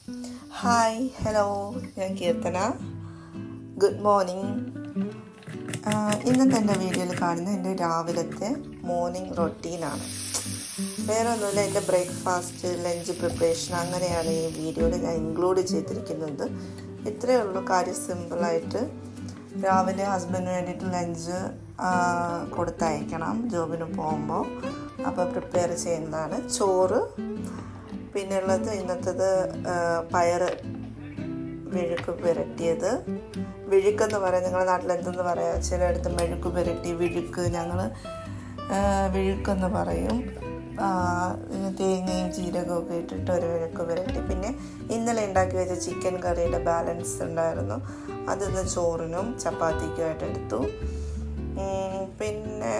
Hi hello, ഞാൻ Keerthana. Good morning. ഇന്നത്തെ എൻ്റെ വീഡിയോയിൽ കാണുന്ന എൻ്റെ രാവിലത്തെ മോർണിംഗ് റൊട്ടീനാണ്. വേറെ ഒന്നുമില്ല, എൻ്റെ ബ്രേക്ക്ഫാസ്റ്റ്, ലഞ്ച് പ്രിപ്പറേഷൻ അങ്ങനെയാണ് ഈ വീഡിയോയിൽ ഞാൻ ഇൻക്ലൂഡ് ചെയ്തിരിക്കുന്നത്. ഇത്രയേ ഉള്ളൂ, കാര്യം സിമ്പിളായിട്ട്. രാവിലെ ഹസ്ബൻഡിന് വേണ്ടിയിട്ട് ലഞ്ച് കൊടുത്തയക്കണം ജോബിന് പോകുമ്പോൾ, അപ്പോൾ പ്രിപ്പയർ ചെയ്യുന്നതാണ്. ചോറ്, പിന്നെ ഉള്ളത് ഇന്നത്തേത് പയർ വിഴുക്ക് പുരട്ടിയത്. വിഴുക്കെന്ന് പറയാം, നിങ്ങളുടെ നാട്ടിൽ എന്തെന്ന് പറയാം, ചിലയിടത്ത് മെഴുക്ക് പുരട്ടി, വിഴുക്ക്, ഞങ്ങൾ വിഴുക്കെന്ന് പറയും. തേങ്ങയും ജീരകവും ഒക്കെ ഇട്ടിട്ട് ഒരു വിഴുക്ക് പുരട്ടി. പിന്നെ ഇന്നലെ ഉണ്ടാക്കി വെച്ച ചിക്കൻ കറിയുടെ ബാലൻസ് ഉണ്ടായിരുന്നു, അതിന്ന് ചോറിനും ചപ്പാത്തിക്കുമായിട്ട് എടുത്തു. പിന്നെ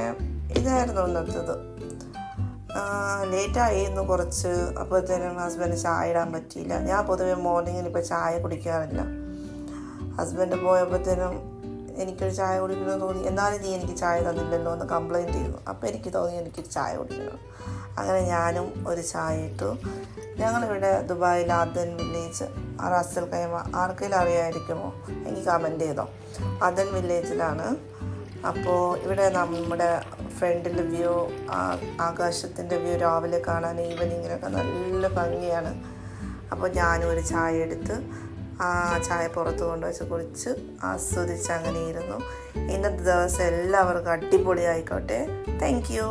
ഇതായിരുന്നു ഇന്നത്തേത്. ലേറ്റായി ഇന്ന് കുറച്ച്, അപ്പോഴത്തേനും ഹസ്ബൻഡ് ചായ ഇടാൻ പറ്റിയില്ല. ഞാൻ പൊതുവെ മോർണിംഗിൽ ഇപ്പോൾ ചായ കുടിക്കാറില്ല. ഹസ്ബൻഡ് പോയപ്പോഴത്തേനും എനിക്കൊരു ചായ കുടിക്കണമെന്ന് തോന്നി. എന്നാലും നീ എനിക്ക് ചായ തന്നില്ലല്ലോ എന്ന് കംപ്ലയിൻറ്റ് ചെയ്തു. അപ്പോൾ എനിക്ക് തോന്നി എനിക്കൊരു ചായ കുടിക്കണം. അങ്ങനെ ഞാനും ഒരു ചായ ഇട്ടു. ഞങ്ങളിവിടെ ദുബായിൽ അദൻ വില്ലേജ്, റാസൽ ഖൈമ, ആർക്കെങ്കിലും അറിയാമായിരിക്കുമോ എനിക്ക് കമൻറ്റ് ചെയ്തോ. അദൻ വില്ലേജിലാണ്. അപ്പോൾ ഇവിടെ നമ്മുടെ ഫ്രണ്ടിൻ്റെ വ്യൂ, ആകാശത്തിൻ്റെ വ്യൂ രാവിലെ കാണാൻ ഈവനിങ്ങിനൊക്കെ നല്ല ഭംഗിയാണ്. അപ്പോൾ ഞാനും ഒരു ചായ എടുത്ത് ആ ചായ പുറത്ത് കൊണ്ടുവച്ച് കുടിച്ച് ആസ്വദിച്ച് അങ്ങനെ ഇരുന്നു. ഇന്നത്തെ ദിവസം എല്ലാവർക്കും അടിപൊളിയായിക്കോട്ടെ. Thank you.